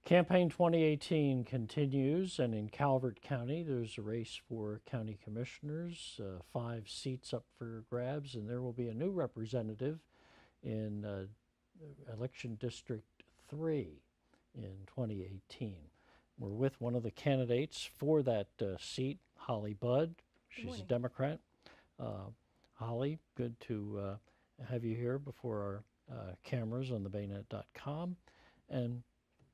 Campaign 2018 continues, and in Calvert County, there's a race for county commissioners, 5 seats up for grabs, and there will be a new representative in election District 3 in 2018. We're with one of the candidates for that seat, Holly Budd. She's a Democrat. Holly, good to have you here before our cameras on thebaynet.com. And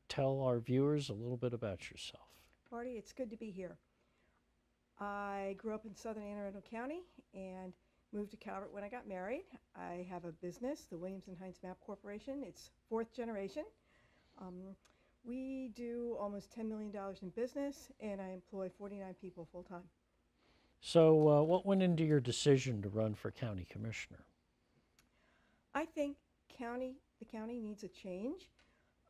tell our viewers a little bit about yourself. Marty, it's good to be here. I grew up in southern Anne Arundel County and moved to Calvert when I got married. I have a business, the Williams and Heinz Map Corporation. It's 4th generation. We do almost $10 million in business, and I employ 49 people full-time. So what went into your decision to run for county commissioner? I think the county needs a change.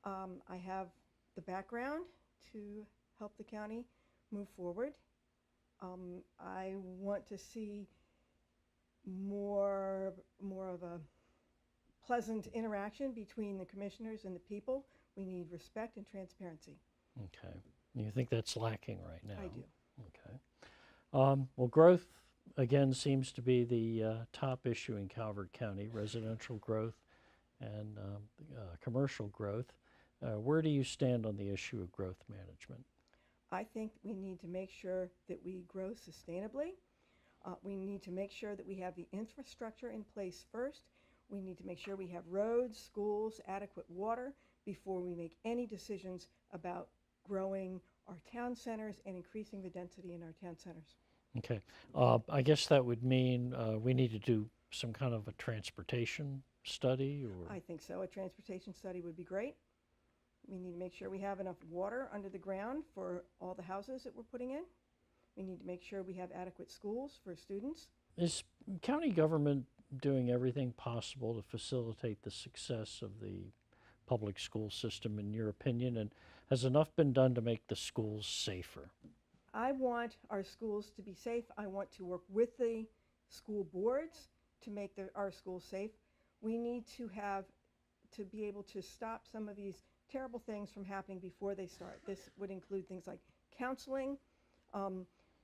I have the background to help the county move forward. I want to see more of a pleasant interaction between the commissioners and the people. We need respect and transparency. Okay. You think that's lacking right now? I do. Okay. Well, growth, again, seems to be the top issue in Calvert County, residential growth and commercial growth. Where do you stand on the issue of growth management? I think we need to make sure that we grow sustainably. We need to make sure that we have the infrastructure in place first. We need to make sure we have roads, schools, adequate water before we make any decisions about growing our town centers and increasing the density in our town centers. Okay. I guess that would mean we need to do some kind of a transportation study, or? I think so. A transportation study would be great. We need to make sure we have enough water under the ground for all the houses that we're putting in. We need to make sure we have adequate schools for students. Is county government doing everything possible to facilitate the success of the public school system, in your opinion? And has enough been done to make the schools safer? I want our schools to be safe. I want to work with the school boards to make our schools safe. We need to be able to stop some of these terrible things from happening before they start. This would include things like counseling.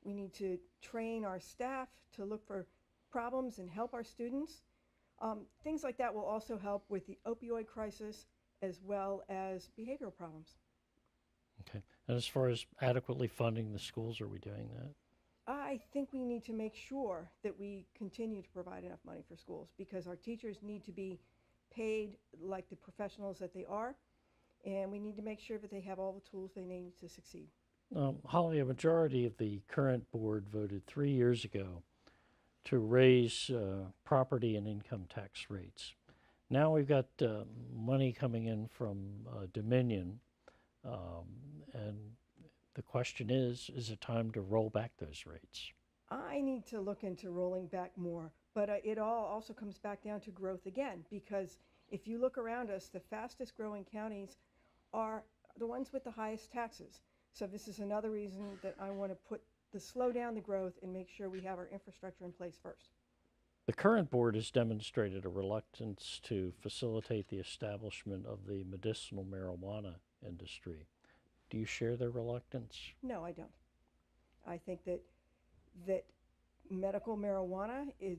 We need to train our staff to look for problems and help our students. Things like that will also help with the opioid crisis as well as behavioral problems. Okay. And as far as adequately funding the schools, are we doing that? I think we need to make sure that we continue to provide enough money for schools, because our teachers need to be paid like the professionals that they are, and we need to make sure that they have all the tools they need to succeed. Holly, a majority of the current board voted 3 years ago to raise property and income tax rates. Now we've got money coming in from Dominion, and the question is it time to roll back those rates? I need to look into rolling back more, but it all also comes back down to growth again, because if you look around us, the fastest growing counties are the ones with the highest taxes. So this is another reason that I want to slow down the growth and make sure we have our infrastructure in place first. The current board has demonstrated a reluctance to facilitate the establishment of the medicinal marijuana industry. Do you share their reluctance? No, I don't. I think that medical marijuana is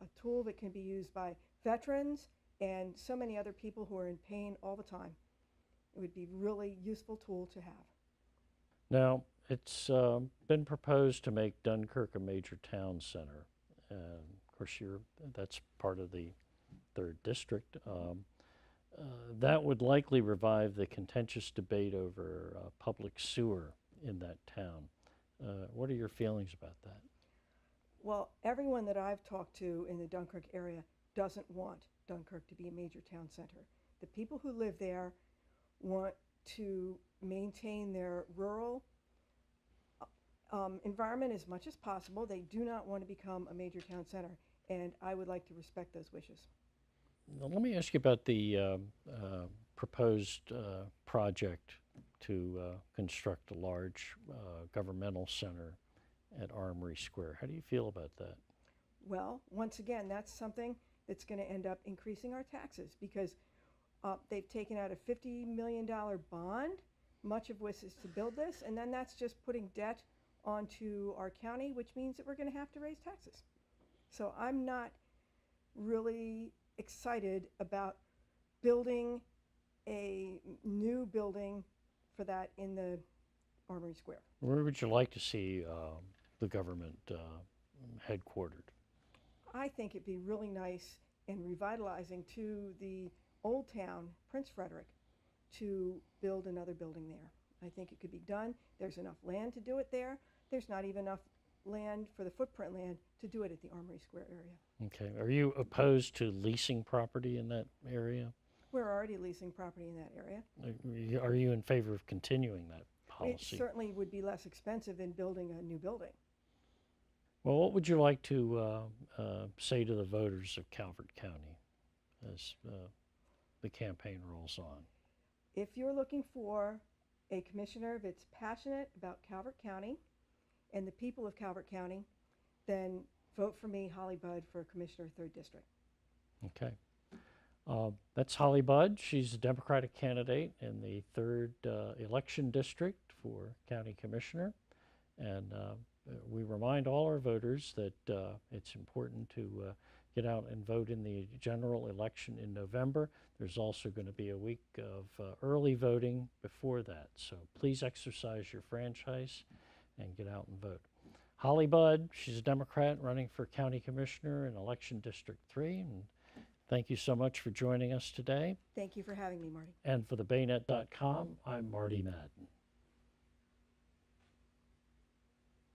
a tool that can be used by veterans and so many other people who are in pain all the time. It would be a really useful tool to have. Now, it's been proposed to make Dunkirk a major town center. Of course, that's part of the 3rd District. That would likely revive the contentious debate over public sewer in that town. What are your feelings about that? Well, everyone that I've talked to in the Dunkirk area doesn't want Dunkirk to be a major town center. The people who live there want to maintain their rural environment as much as possible. They do not want to become a major town center, and I would like to respect those wishes. Now, let me ask you about the proposed project to construct a large governmental center at Armory Square. How do you feel about that? Well, once again, that's something that's going to end up increasing our taxes, because they've taken out a $50 million bond much of which is to build this, and then that's just putting debt onto our county, which means that we're going to have to raise taxes. So I'm not really excited about building a new building for that in the Armory Square. Where would you like to see the government headquartered? I think it'd be really nice and revitalizing to the old town, Prince Frederick, to build another building there. I think it could be done. There's enough land to do it there. There's not even enough land for the footprint land to do it at the Armory Square area. Okay. Are you opposed to leasing property in that area? We're already leasing property in that area. Are you in favor of continuing that It policy? certainly would be less expensive than building a new building. Well, what would you like to say to the voters of Calvert County as the campaign rolls on? If you're looking for a commissioner that's passionate about Calvert County and the people of Calvert County, then vote for me, Holly Budd, for Commissioner 3rd District. Okay. That's Holly Budd. She's a Democratic candidate in the 3rd election district for county commissioner. And we remind all our voters that it's important to get out and vote in the general election in November. There's also going to be a week of early voting before that. So please exercise your franchise and get out and vote. Holly Budd, she's a Democrat running for county commissioner in election district 3. And thank you so much for joining us today. Thank you for having me, Marty. And for thebaynet.com, I'm Marty Madden.